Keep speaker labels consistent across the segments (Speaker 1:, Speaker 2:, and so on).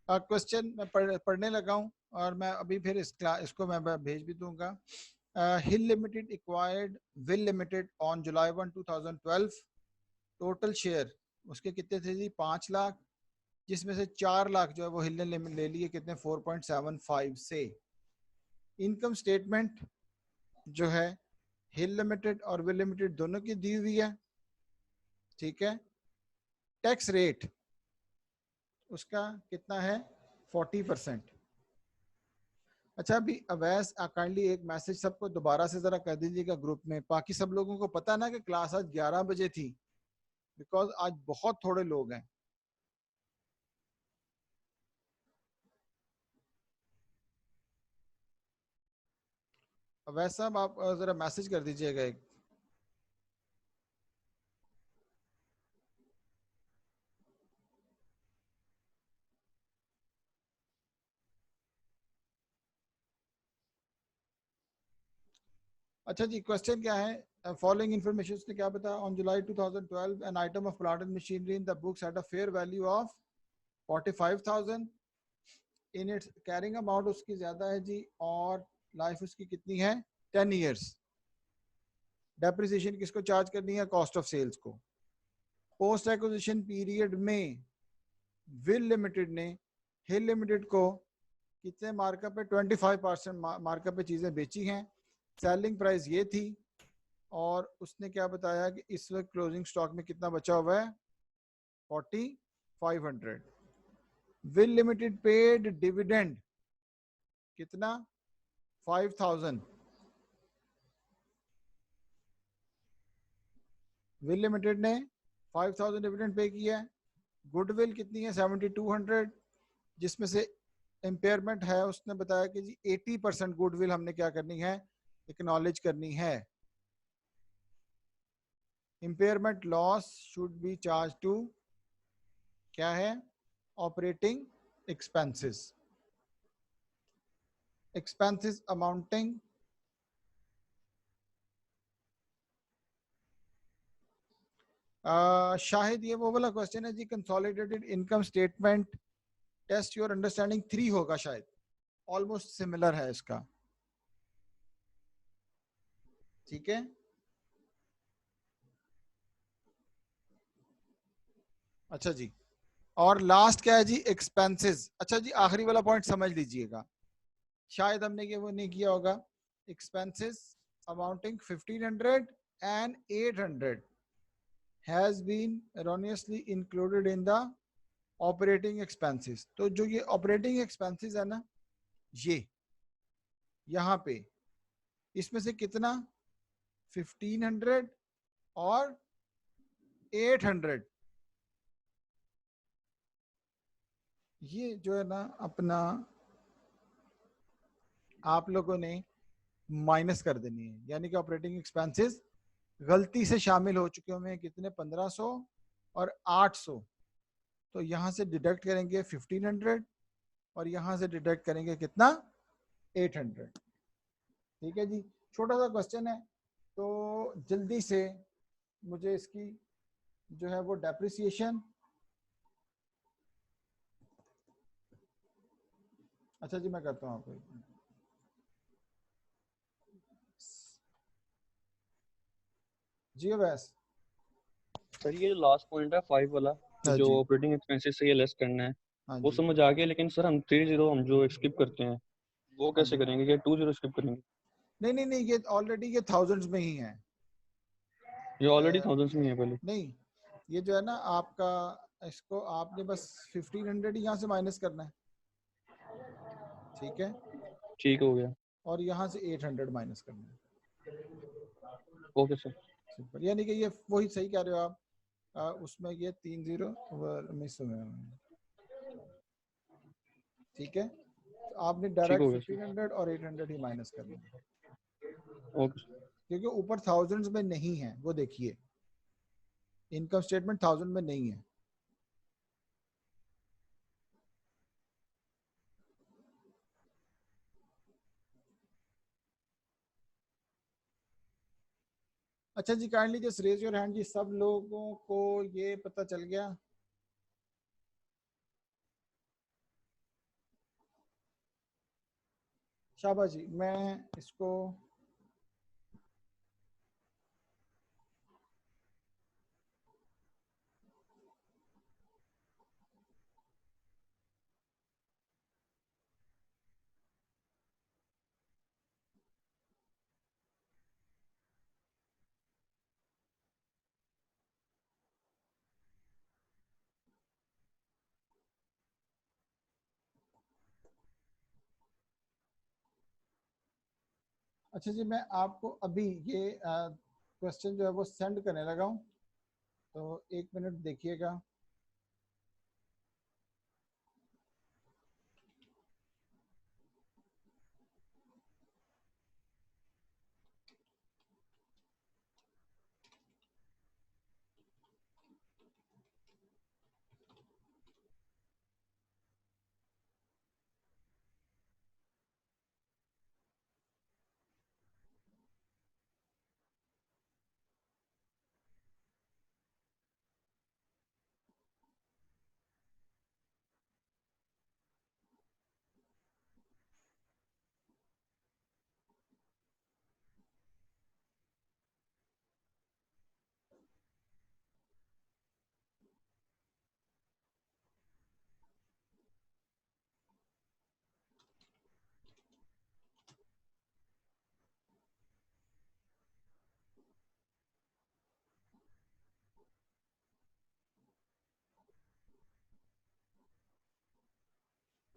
Speaker 1: Question मैं पढ़ने लगा हूँ और मैं अभी फिर इसको मैं भेज भी दूंगा। Hill Limited acquired Will Limited on July 1, 2012। Total share उसके कितने थे जी? 5 लाख, जिसमें से 4 लाख जो है वो हिल ने ले लिए कितने? 4.75 से। इनकम स्टेटमेंट जो है हिल लिमिटेड और विल लिमिटेड दोनों की दी हुई है, ठीक है। टैक्स रेट उसका कितना है? 40%। अच्छा, अभी अवैस काइंडली एक मैसेज सबको दोबारा से जरा कर दीजिएगा ग्रुप में। बाकी सब लोगों को पता ना कि क्लास आज 11 बजे थी, बिकॉज आज बहुत थोड़े लोग हैं। अवैस साहब आप जरा मैसेज कर दीजिएगा एक। अच्छा जी, क्वेश्चन क्या है? फॉलोइंग इन्फॉर्मेशन ने क्या बताया? On July 2012 an item of plant and machinery in the books at a fair value of 45,000। In its carrying amount उसकी ज्यादा है जी, और लाइफ उसकी कितनी है? 10 ईयर्स। डेप्रिसिएशन किसको चार्ज करनी है? कॉस्ट ऑफ सेल्स को। पोस्ट एक्विजिशन पीरियड में विल लिमिटेड ने हिल लिमिटेड को कितने मार्कअप पे? 25% मार्कअप पे चीजें बेची हैं। सेलिंग प्राइस ये थी, और उसने क्या बताया कि इस वक्त क्लोजिंग स्टॉक में कितना बचा हुआ है? 4500। विल लिमिटेड पेड डिविडेंड कितना? 5000। विल लिमिटेड ने 5000 डिविडेंड पे किया है। गुडविल कितनी है? 7200, जिसमें से इम्पेयरमेंट है उसने बताया कि जी 80% गुडविल हमने क्या करनी है? एक्नॉलेज करनी है। Impairment loss should be charge to क्या है? Operating expenses. एक्सपेंसेस अमाउंटिंग शायद ये वो वाला क्वेश्चन है जी, consolidated income statement test your understanding 3 होगा शायद, ऑलमोस्ट सिमिलर है इसका, ठीक है। अच्छा जी, और लास्ट क्या है जी? एक्सपेंसेस। अच्छा जी, आखिरी वाला पॉइंट समझ लीजिएगा, शायद हमने ये वो नहीं किया होगा। Expenses amounting 1500 and 800 has been erroneously included in the operating expenses. तो जो ये ऑपरेटिंग एक्सपेंसेस है ना, ये यहाँ पे इसमें से कितना? 1500 और 800, ये जो है ना अपना आप लोगों ने माइनस कर देनी है, यानी कि ऑपरेटिंग एक्सपेंसेस गलती से शामिल हो चुके हैं कितने? 1500 और 800। तो यहाँ से डिडक्ट करेंगे 1500 और यहाँ से डिडक्ट करेंगे कितना? 800। ठीक है जी, छोटा सा क्वेश्चन है, तो जल्दी से मुझे इसकी जो है वो डेप्रिसिएशन। अच्छा जी, मैं करता हूँ आपको। जी वैस।
Speaker 2: सर ये जो लास्ट पॉइंट है 5 वाला,
Speaker 1: हाँ
Speaker 2: जो
Speaker 1: जी,
Speaker 2: ऑपरेटिंग एक्सपेंसेस से ये लेस करना है,
Speaker 1: हाँ
Speaker 2: वो
Speaker 1: जी,
Speaker 2: समझ आ गया, लेकिन सर हम 30 हम जो स्किप करते हैं वो
Speaker 1: हाँ
Speaker 2: कैसे
Speaker 1: जी।
Speaker 2: करेंगे? क्या 20 स्किप करेंगे?
Speaker 1: नहीं नहीं नहीं, ये ऑलरेडी ये थाउजेंड्स में ही है।
Speaker 2: ये ऑलरेडी थाउजेंड्स में ही है पहले।
Speaker 1: नहीं, ये जो है ना आपका, इसको आपने बस 1500 ही यहाँ से माइनस करना है, ठीक है।
Speaker 2: ठीक हो गया।
Speaker 1: और यहाँ से 800 माइनस करना है,
Speaker 2: ओके सर।
Speaker 1: सिंपल। यानी कि ये वही सही कह रहे हो आप। उसमें ये 3 जीरो मिस हुए हैं, ठीक है। तो आपने
Speaker 2: ठीक
Speaker 1: डायरेक्ट
Speaker 2: हो गया सर।
Speaker 1: 1500 और 800 ही माइनस करना है,
Speaker 2: ओके सर।
Speaker 1: क्योंकि ऊपर थाउजेंड्स में नहीं है, वो देखिए इनकम स्टेटमेंट थाउजेंड में नहीं है। अच्छा जी, kindly just raise your hand जी, सब लोगों को ये पता चल गया? शाबाश जी, मैं इसको अच्छा जी, मैं आपको अभी ये क्वेश्चन जो है वो सेंड करने लगा हूँ, तो 1 मिनट देखिएगा।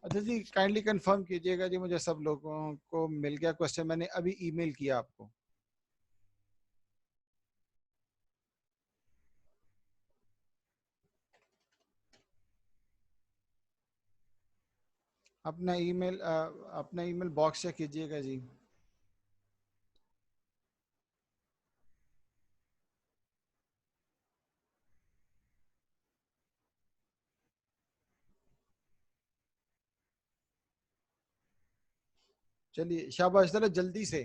Speaker 1: अच्छा जी, काइंडली कंफर्म कीजिएगा जी, मुझे सब लोगों को मिल गया क्वेश्चन, मैंने अभी ईमेल किया आपको। अपना ईमेल बॉक्स चेक कीजिएगा जी। चलिए शाबाश, चलो जल्दी से,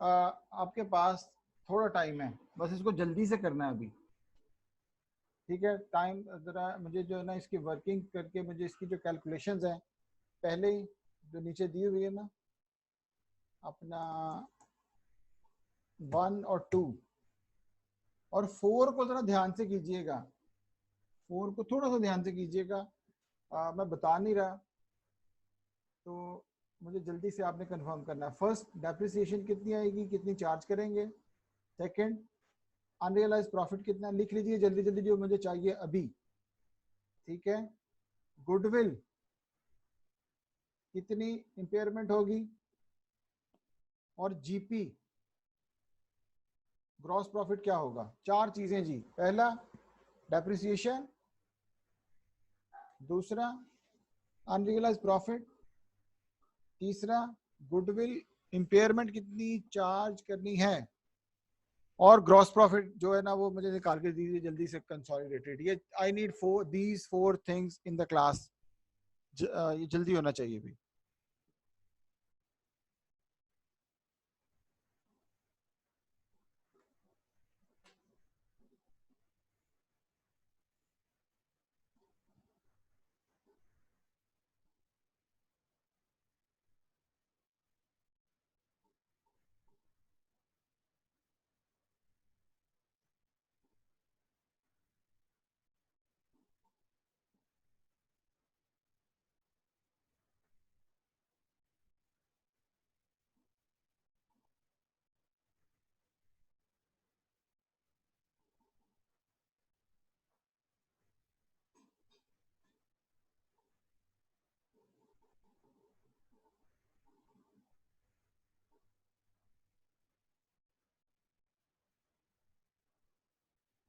Speaker 1: आपके पास थोड़ा टाइम है, बस इसको जल्दी से करना है अभी। ठीक है, टाइम ज़रा मुझे जो है ना इसकी वर्किंग करके मुझे इसकी जो कैलकुलेशंस हैं पहले ही जो नीचे दी हुई है ना, अपना 1 और 2 और 4 को ज़रा ध्यान से कीजिएगा, 4 को थोड़ा सा ध्यान से कीजिएगा। मैं बता नहीं रहा, तो मुझे जल्दी से आपने कंफर्म करना है। फर्स्ट, डेप्रिसिएशन कितनी आएगी, कितनी चार्ज करेंगे। सेकंड, अनरियलाइज प्रॉफिट कितना, लिख लीजिए जल्दी जल्दी जो मुझे चाहिए अभी। ठीक है, गुडविल कितनी इंपेयरमेंट होगी, और जीपी ग्रॉस प्रॉफिट क्या होगा। चार चीजें जी, पहला डेप्रिसिएशन, दूसरा अनरियलाइज प्रॉफिट, तीसरा गुडविल इंपेयरमेंट कितनी चार्ज करनी है, और ग्रॉस प्रॉफिट जो है ना वो मुझे निकाल के दीजिए जल्दी से कंसोलिडेटेड। ये I need these four things in the class, ये जल्दी होना चाहिए भी।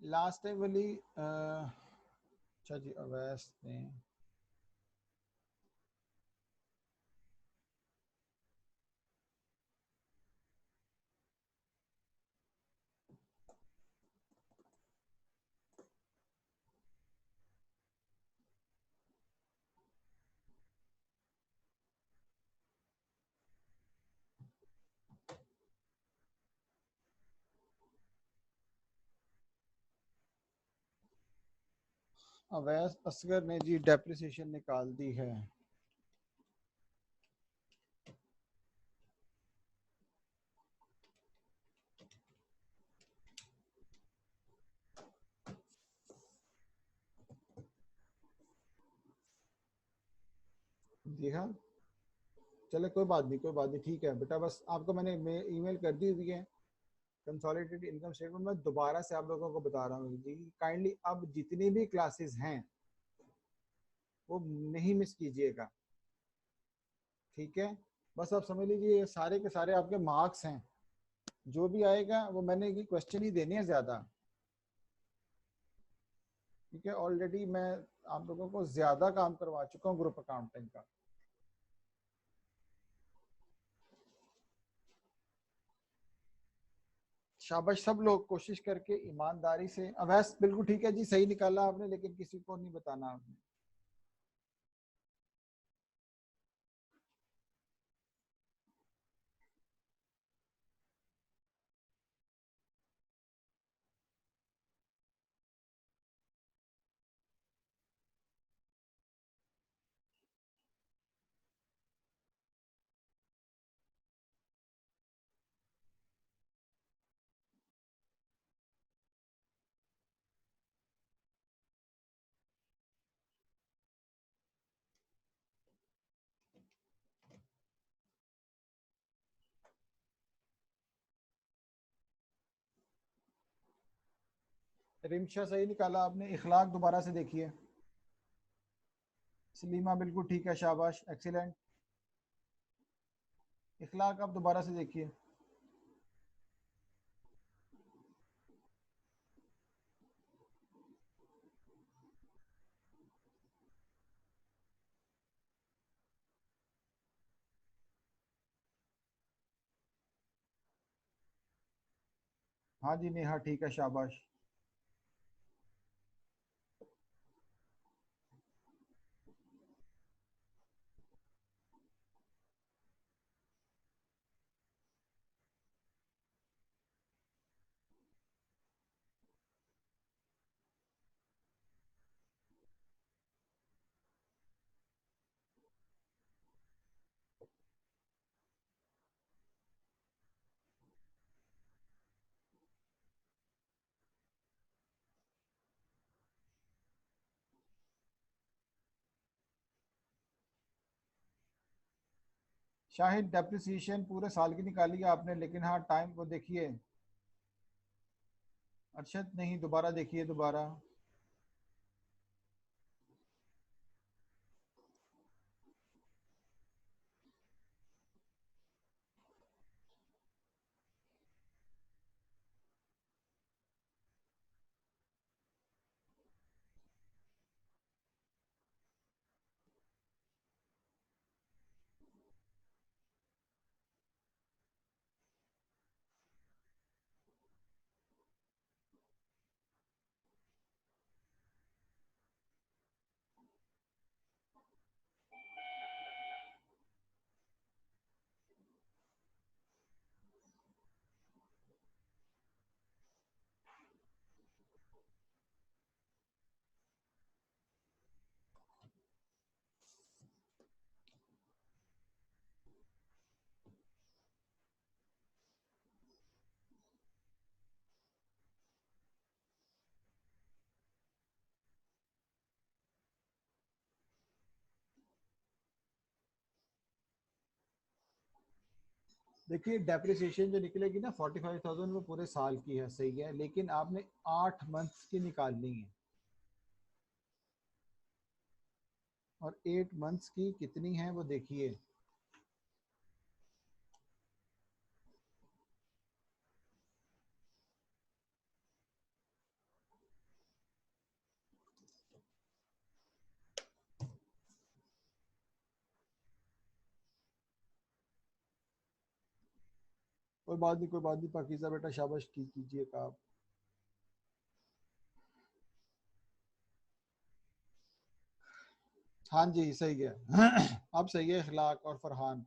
Speaker 1: लास्ट टाइम वाली अच्छा जी, अवैस ने अवैस असगर ने जी डेप्रिसिएशन निकाल दी है। देखा, चले कोई बात नहीं, कोई बात नहीं, ठीक है बेटा, बस आपको मैंने ईमेल कर दी हुई है कंसोलिडेटेड इनकम स्टेटमेंट। मैं दोबारा से आप लोगों को बता रहा हूँ जी, काइंडली अब जितनी भी क्लासेस हैं वो नहीं मिस कीजिएगा, ठीक है। बस आप समझ लीजिए ये सारे के सारे आपके मार्क्स हैं, जो भी आएगा वो मैंने ये क्वेश्चन ही देने हैं ज्यादा, ठीक है। ऑलरेडी मैं आप लोगों को ज्यादा काम करवा चुका हूँ ग्रुप अकाउंटिंग का। शाबाश, सब लोग कोशिश करके ईमानदारी से। अवैस बिल्कुल ठीक है जी, सही निकाला आपने, लेकिन किसी को नहीं बताना आपने। रिमशा सही निकाला आपने। इखलाक दोबारा से देखिए। सलीमा बिल्कुल ठीक है, शाबाश, एक्सीलेंट। इखलाक आप दोबारा से देखिए। हाँ जी नेहा ठीक है, शाबाश। शाहिद डेप्रिसिएशन पूरे साल की निकाली है आपने, लेकिन हाँ टाइम को देखिए। अरशद नहीं, दोबारा देखिए, दोबारा। देखिए डेप्रिसिएशन जो निकलेगी ना 45,000, वो पूरे साल की है, सही है, लेकिन आपने 8 मंथ्स की निकालनी है। और 8 मंथ्स की कितनी है वो देखिए। कोई बात नहीं, कोई बात नहीं, पाकिज़ा बेटा, शाबाश, ठीक कीजिएगा आप। हाँ जी सही है। अब सही है इखलाक और फरहान।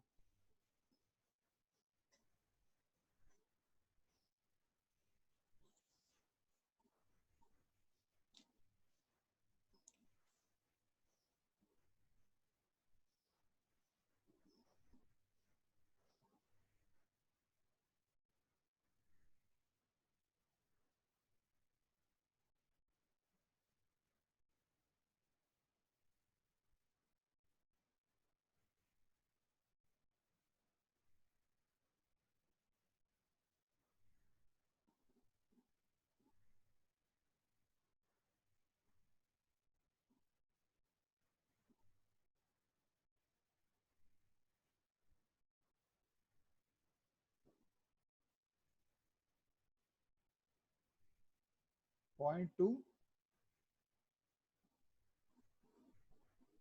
Speaker 1: 0.2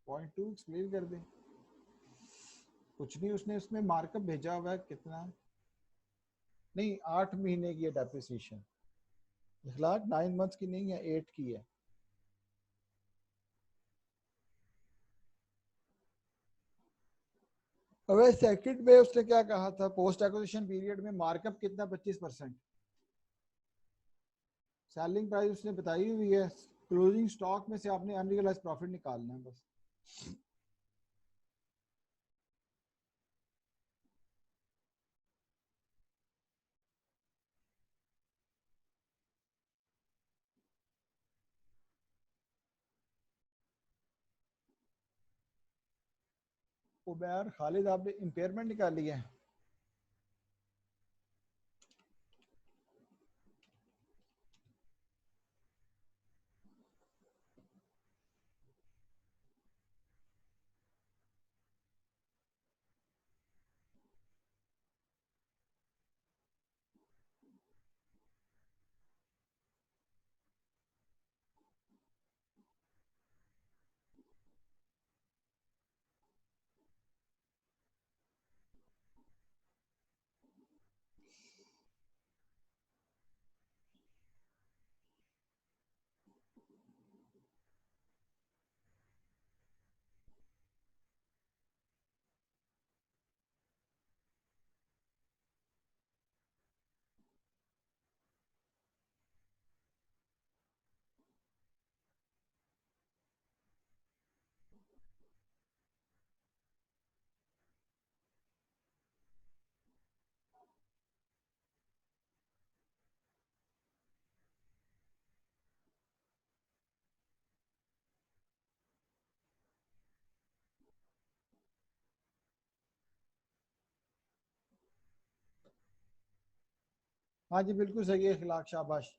Speaker 1: 0.2 एक्सप्लेन कर दे। कुछ नहीं, उसने उसमें मार्कअप भेजा हुआ है कितना, नहीं 8 महीने की है डेप्रिसिएशन, 1,00,000 9 मंथ्स की नहीं है, 8 की है। अब सेकंड में उसने क्या कहा था, पोस्ट एक्विजिशन पीरियड में मार्कअप कितना, 25%। सेलिंग प्राइस उसने बताई हुई है, क्लोजिंग स्टॉक में से आपने अनरियलाइज्ड प्रॉफिट निकालना है बस। उबैर खालिद, आपने इंपेयरमेंट निकाली है? हाँ जी बिल्कुल सही है इखलाक, शाबाश।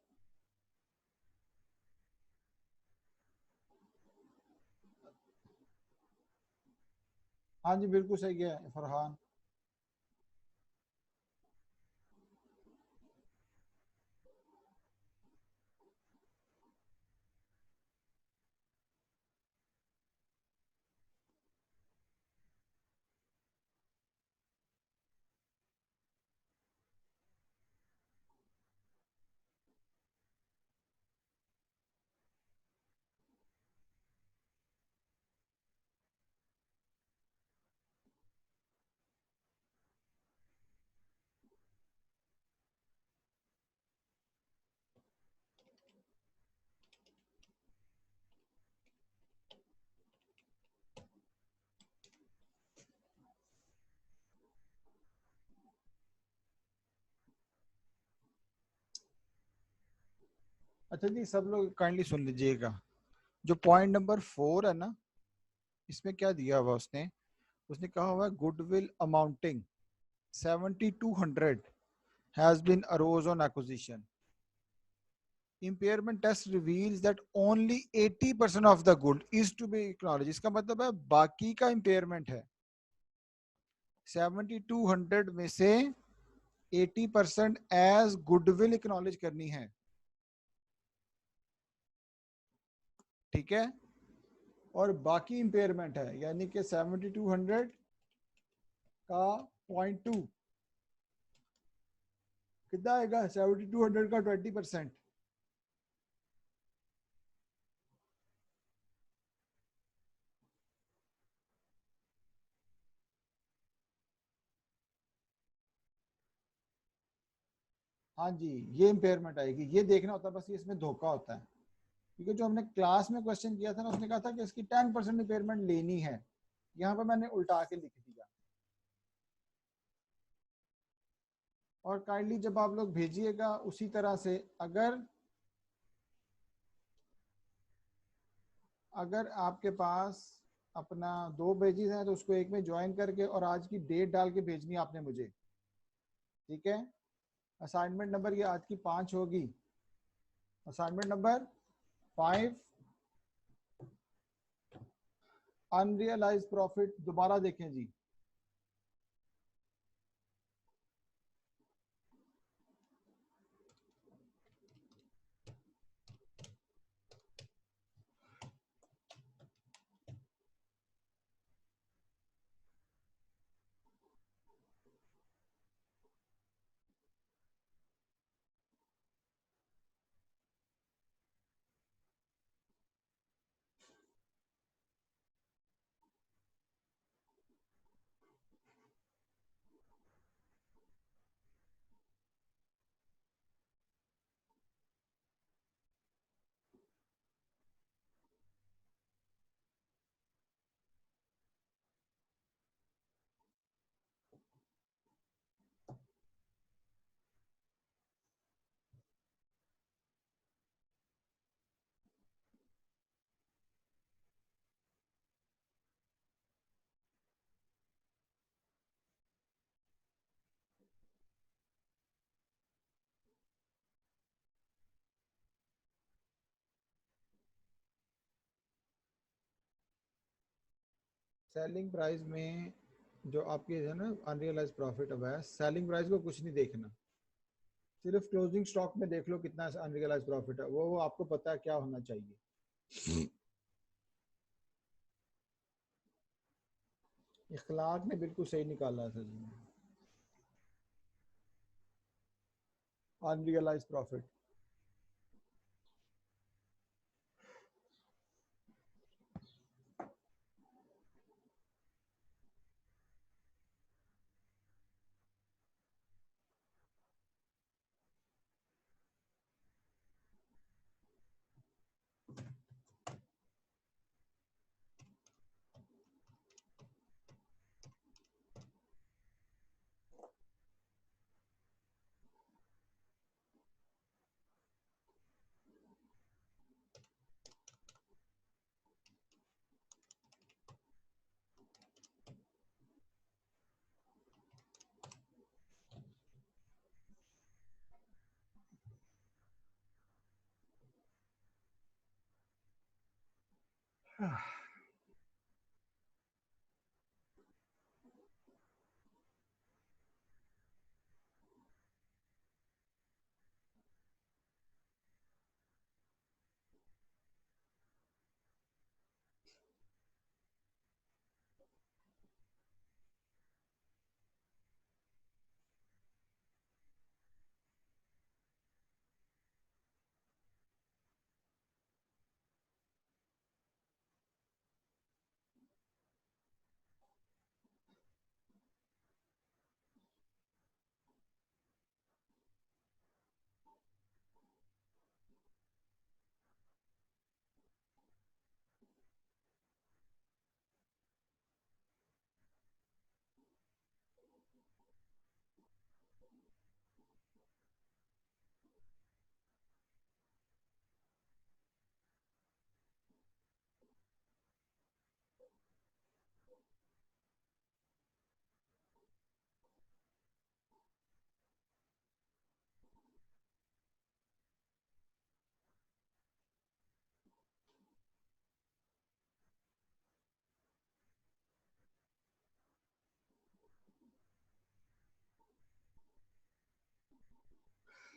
Speaker 1: हाँ जी बिल्कुल सही है फरहान। अच्छा जी, सब लोग काइंडली सुन लीजिएगा। जो पॉइंट नंबर 4 है ना, इसमें क्या दिया हुआ उसने, उसने कहा हुआ goodwill amounting 7200 has been arose on acquisition. Impairment test reveals that only 80% of the good is to be acknowledged. इसका मतलब है बाकी का impairment है, 7200 में से 80% एज गुडविल एक्नॉलेज करनी है, ठीक है। और बाकी इम्पेयरमेंट है, यानी कि 7200 का 0.2 कितना आएगा, 7200 का 20%। हाँ जी, ये इम्पेयरमेंट आएगी, ये देखना होता है बस, ये इसमें धोखा होता है, क्योंकि जो हमने क्लास में क्वेश्चन किया था ना, उसने कहा था कि इसकी 10% इम्पेयरमेंट लेनी है, यहाँ पर मैंने उल्टा के लिख दिया। और काइंडली जब आप लोग भेजिएगा उसी तरह से, अगर अगर आपके पास अपना 2 पेजेस हैं तो उसको एक में ज्वाइन करके और आज की डेट डाल के भेजनी है आपने मुझे, ठीक है। असाइनमेंट नंबर ये आज की 5 होगी। असाइनमेंट नंबर 5, अनरियलाइज प्रॉफिट दोबारा देखें जी। सेलिंग प्राइस में जो आपकी है ना अनरियलाइज प्रॉफिट अब है, सेलिंग प्राइस को कुछ नहीं देखना, सिर्फ क्लोजिंग स्टॉक में देख लो कितना अनरियलाइज प्रॉफिट है, वो आपको पता है क्या होना चाहिए। इखलाक ने बिल्कुल सही निकाला था जी, अनरियलाइज प्रॉफिट।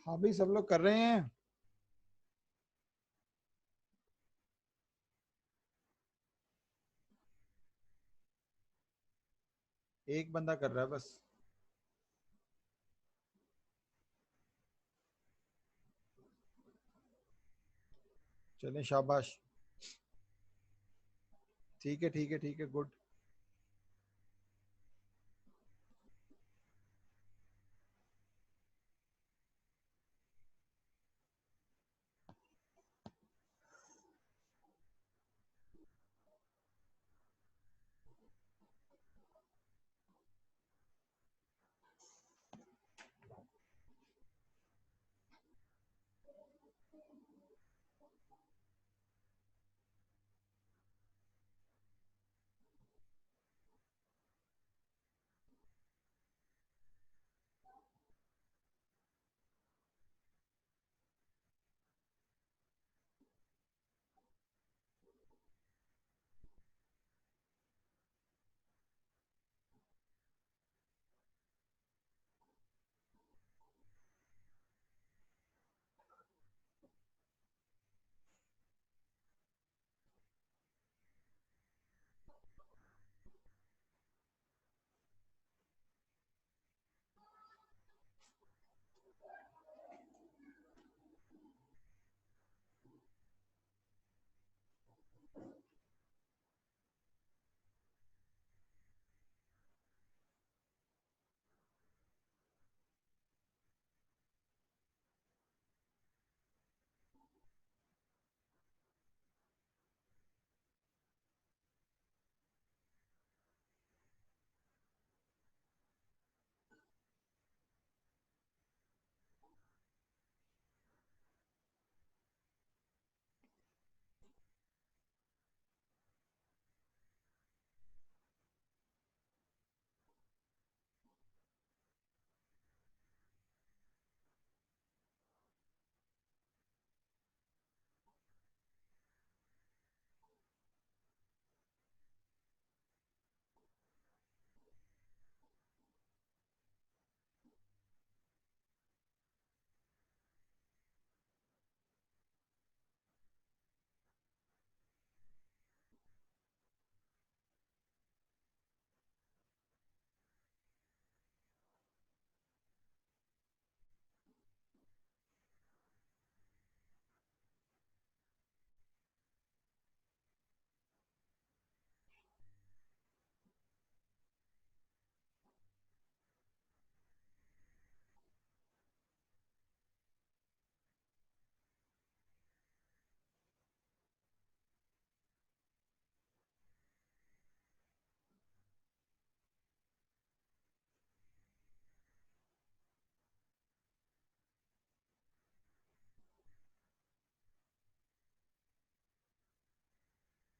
Speaker 1: हाँ भाई, सब लोग कर रहे हैं। एक बंदा कर रहा है बस। चलें, शाबाश। ठीक है, ठीक है, ठीक है, गुड।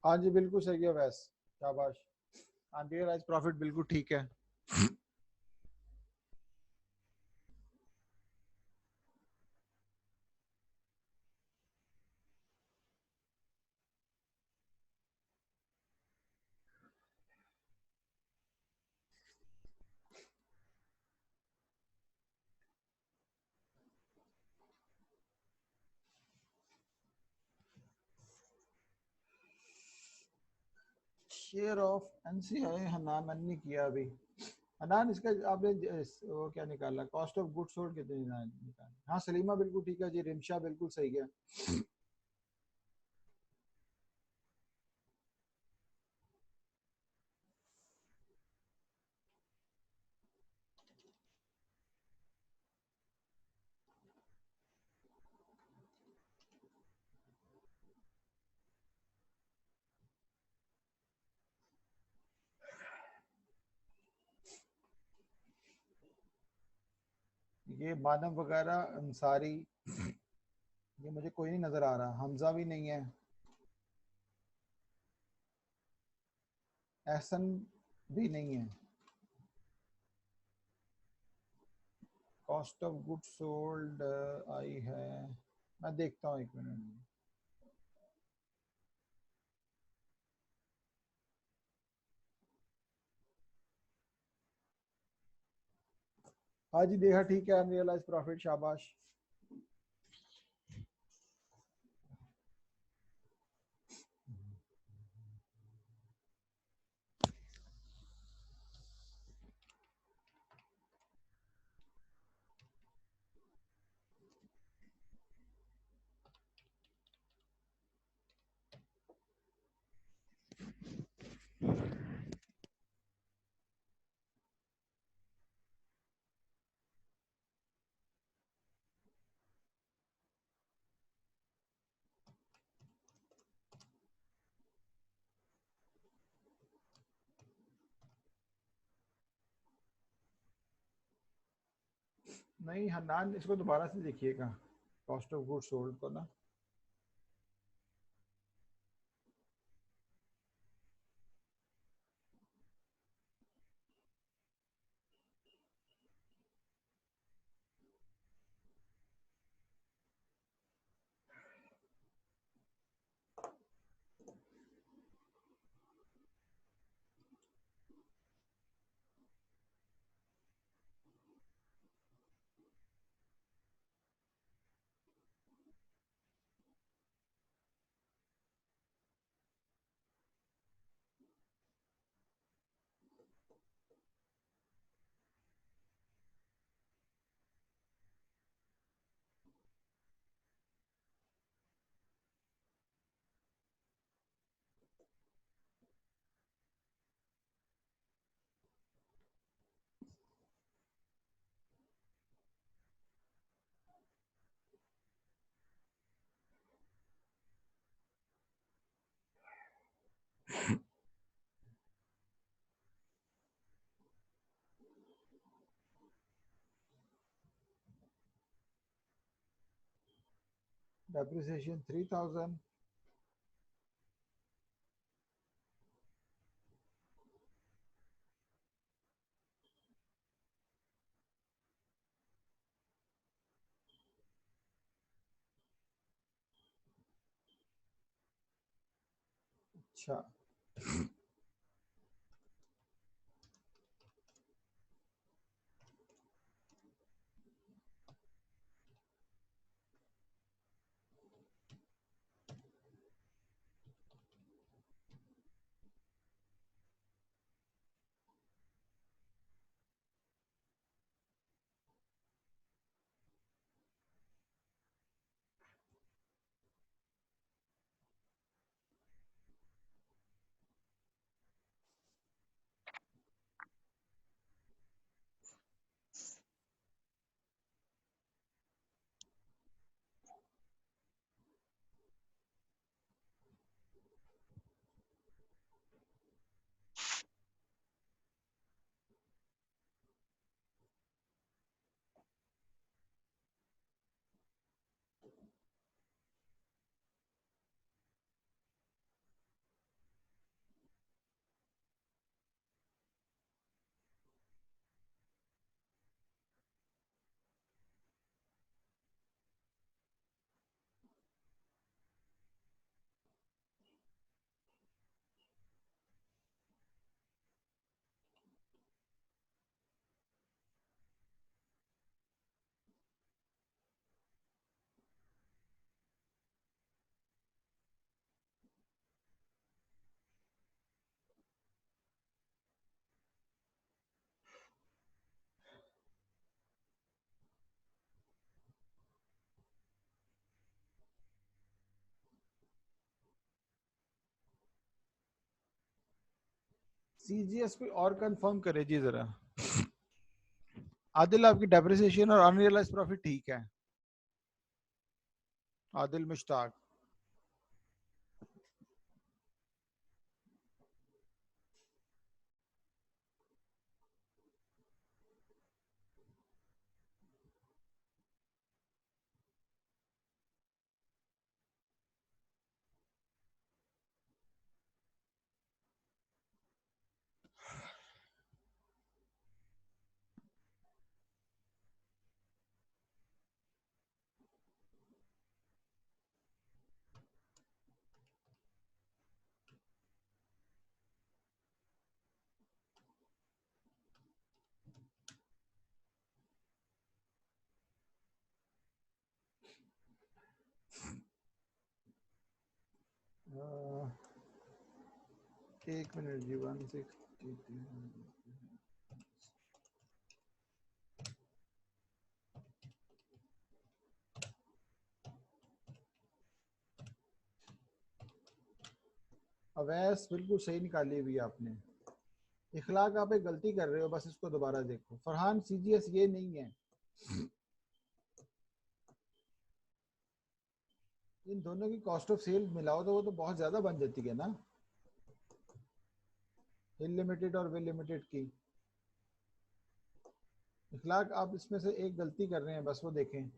Speaker 1: हाँ जी बिल्कुल सही है वैस, शाबाश। अनरियलाइज प्रॉफिट बिल्कुल ठीक है। शेयर ऑफ एनसीआई हनान मैंने नहीं किया अभी। हनान इसका आपने वो क्या निकाला, कॉस्ट ऑफ गुड्स सोल्ड कितने निकाला? हाँ सलीमा बिल्कुल ठीक है जी, रिमशा बिल्कुल सही है। ये मानव वगैरह अंसारी, ये मुझे कोई नहीं नजर आ रहा, हमजा भी नहीं है, एहसन भी नहीं है। Cost of goods sold I है, मैं देखता हूँ एक मिनट। हाँ जी देखा, ठीक है, अनरियलाइज प्रॉफिट, शाबाश। नहीं हन्नान, इसको दोबारा से देखिएगा, कॉस्ट ऑफ गुड्स सोल्ड को ना। डेप्रिसिएशन 3000। अच्छा, सीजीएस पे और कंफर्म करे जी जरा। आदिल आपकी डेप्रिसिएशन और अनरियलाइज प्रॉफिट ठीक है? आदिल मुश्ताक। एक मिनट जी, 160। अवैस बिल्कुल सही निकाली हुई है आपने। इखलाक आप एक गलती कर रहे हो, बस इसको दोबारा देखो। फरहान सीजीएस ये नहीं है। इन दोनों की कॉस्ट ऑफ सेल मिलाओ तो वो तो बहुत ज्यादा बन जाती है ना, हिल लिमिटेड और विल लिमिटेड की। इखलाक आप इसमें से एक गलती कर रहे हैं, बस वो देखें।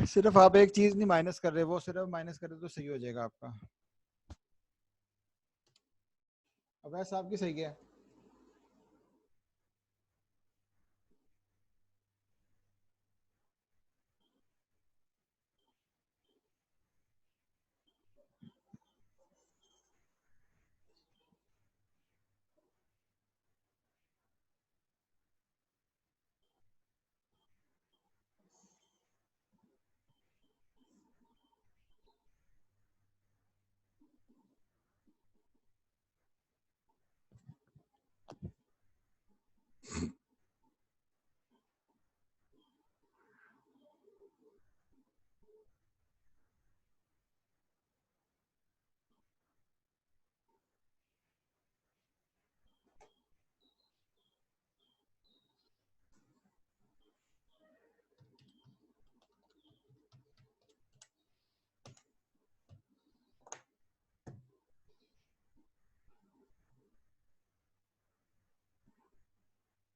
Speaker 1: सिर्फ आप एक चीज नहीं माइनस कर रहे, वो सिर्फ माइनस कर रहे तो सही हो जाएगा आपका। अब वैसे आपकी सही है।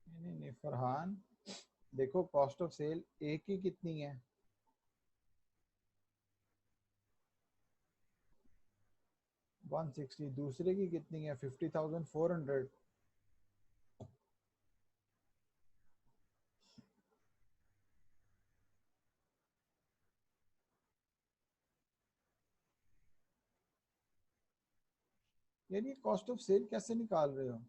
Speaker 1: नहीं नहीं फरहान, देखो कॉस्ट ऑफ सेल एक की कितनी है? 160। दूसरे की कितनी है? 50,400। यार ये कॉस्ट ऑफ सेल कैसे निकाल रहे हो?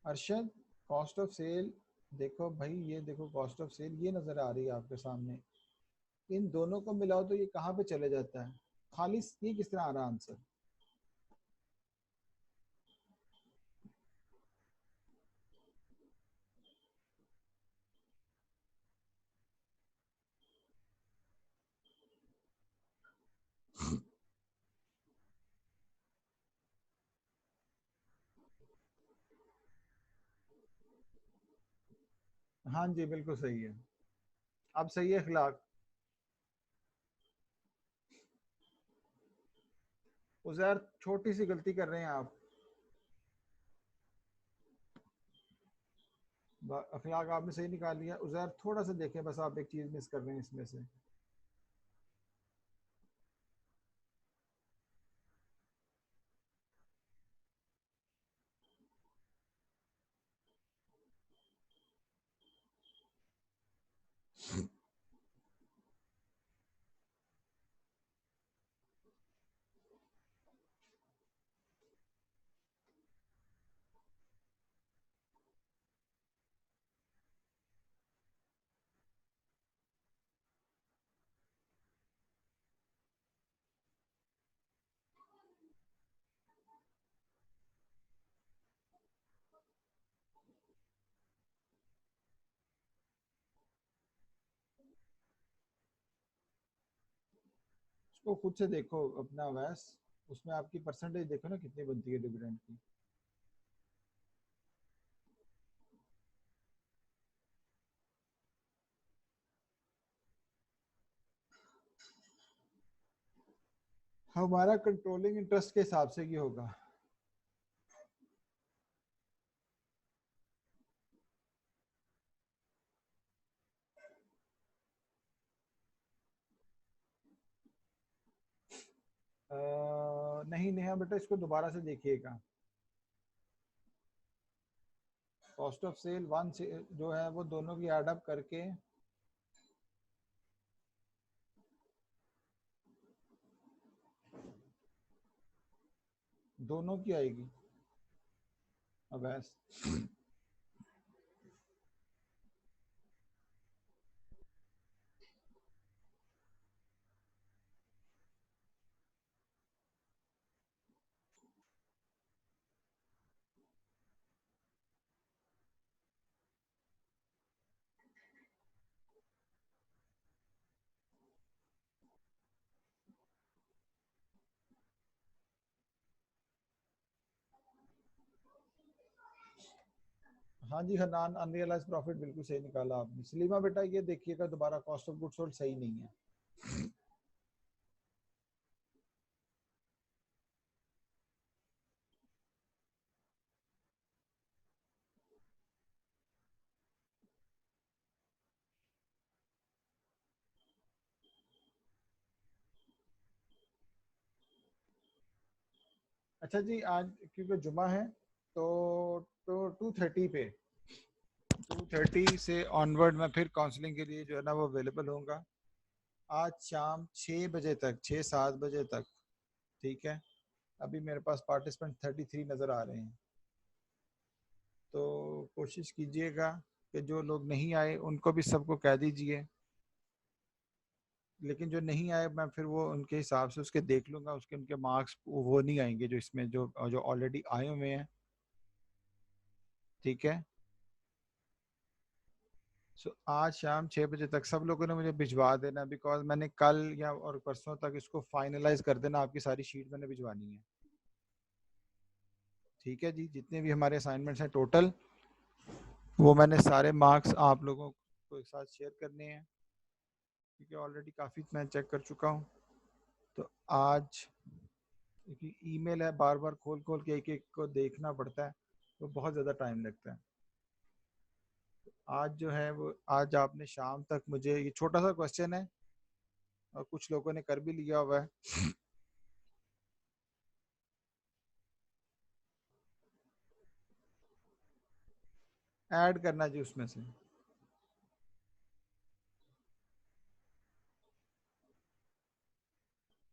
Speaker 1: अरशद, कॉस्ट ऑफ सेल देखो भाई, ये देखो कॉस्ट ऑफ सेल ये नजर आ रही है आपके सामने। इन दोनों को मिलाओ तो ये कहाँ पे चले जाता है? खाली ये किस तरह आ रहा आंसर? हाँ जी बिल्कुल सही है। अब सही है इखलाक। उजैर छोटी सी गलती कर रहे हैं आप। अखलाक आपने सही निकाल लिया। उजैर थोड़ा सा देखें, बस आप एक चीज मिस कर रहे हैं इसमें से। तो खुद से देखो अपना वैस, उसमें आपकी परसेंटेज देखो ना कितनी बनती है डिविडेंड की। हमारा कंट्रोलिंग इंटरेस्ट के हिसाब से ही होगा। नहीं नेहा बेटा, इसको दोबारा से देखिएगा। कॉस्ट ऑफ सेल वन से जो है वो दोनों की एड अप करके दोनों की आएगी। अब ऐस हाँ जी हनान, अनरियलाइज प्रॉफिट बिल्कुल सही निकाला आपने। सलीमा बेटा ये देखिएगा दोबारा, कॉस्ट ऑफ गुड्स सोल्ड सही नहीं है। अच्छा जी, आज क्योंकि जुमा है तो 2:30 पे, 2:30 से ऑनवर्ड मैं फिर काउंसलिंग के लिए जो है ना वो अवेलेबल होऊंगा। आज शाम 6 बजे तक, 6-7 बजे तक, ठीक है। अभी मेरे पास पार्टिसिपेंट 33 नज़र आ रहे हैं, तो कोशिश कीजिएगा कि जो लोग नहीं आए उनको भी सबको कह दीजिए। लेकिन जो नहीं आए मैं फिर वो उनके हिसाब से उसके देख लूँगा, उसके उनके मार्क्स वो नहीं आएंगे जो इसमें जो जो ऑलरेडी आए हुए हैं, ठीक है। सो आज शाम 6 बजे तक सब लोगों ने मुझे भिजवा देना, बिकॉज मैंने कल या और परसों तक इसको फाइनलाइज कर देना, आपकी सारी शीट मैंने भिजवानी है, ठीक है जी। जितने भी हमारे असाइनमेंट्स हैं टोटल, वो मैंने सारे मार्क्स आप लोगों को एक साथ शेयर करने हैं, क्योंकि ऑलरेडी काफ़ी मैं चेक कर चुका हूँ। तो आज क्योंकि ईमेल है, बार बार खोल खोल के एक एक को देखना पड़ता है, तो बहुत ज़्यादा टाइम लगता है। आज जो है वो आज आपने शाम तक मुझे, ये छोटा सा क्वेश्चन है और कुछ लोगों ने कर भी लिया हुआ है, ऐड करना जी उसमें से।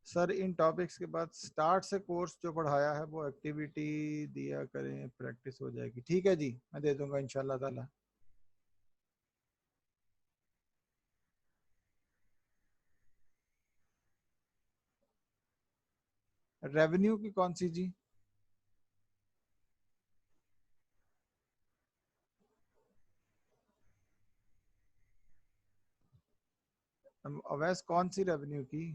Speaker 1: सर इन टॉपिक्स के बाद स्टार्ट से कोर्स जो पढ़ाया है वो एक्टिविटी दिया करें, प्रैक्टिस हो जाएगी, ठीक है जी, मैं दे दूंगा इंशाल्लाह ताला। रेवेन्यू की कौन सी जी? अवैस कौन सी रेवेन्यू की?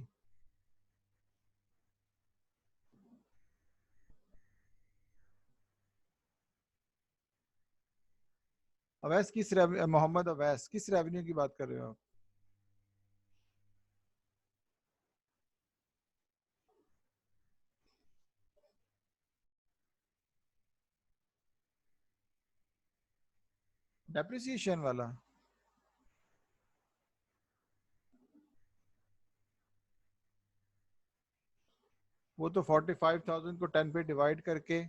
Speaker 1: अवैस किस मोहम्मद अवैस किस रेवेन्यू की बात कर रहे हो आप? डेप्रिसिएशन वाला? वो तो 45,000 को 10 पे डिवाइड करके,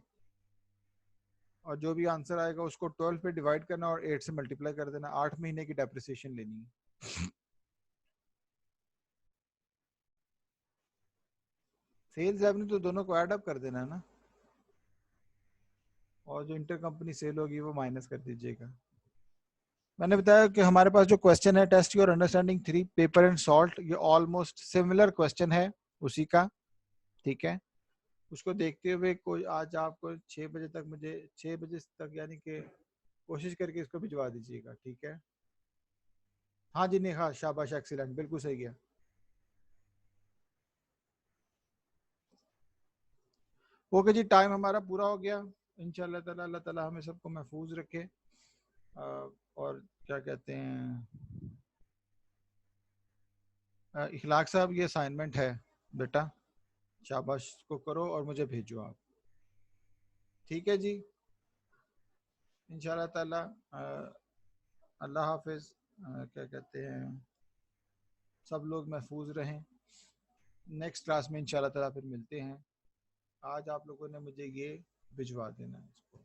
Speaker 1: और जो भी आंसर आएगा उसको 12 पे डिवाइड करना और 8 से मल्टीप्लाई कर देना, 8 महीने की डेप्रिसिएशन लेनी है। सेल्स रेवेन्यू तो दोनों को ऐड अप कर देना है ना, और जो इंटर कंपनी सेल होगी वो माइनस कर दीजिएगा। मैंने बताया कि हमारे पास जो क्वेश्चन है, test your understanding 3 pepper and salt, ये ऑलमोस्ट सिमिलर क्वेश्चन है उसी का, ठीक है। उसको देखते हुए कोई आज आपको 6 बजे तक, मुझे 6 बजे तक यानी कि कोशिश करके इसको भिजवा दीजिएगा, ठीक है। हाँ जी नेहा, शाबाश, एक्सीलेंट, बिल्कुल सही गया। ओके जी, टाइम हमारा पूरा हो गया। इंशाल्लाह ताला अल्लाह ताला हमें सबको महफूज रखे। और क्या कहते हैं, इखलाक साहब ये असाइनमेंट है बेटा, शाबाश, को करो और मुझे भेजो आप। ठीक है जी, इंशाल्लाह ताला अल्लाह हाफिज। क्या कहते हैं, सब लोग महफूज रहें। नेक्स्ट क्लास में इंशाल्लाह ताला फिर मिलते हैं। आज आप लोगों ने मुझे ये भिजवा देना है इसको।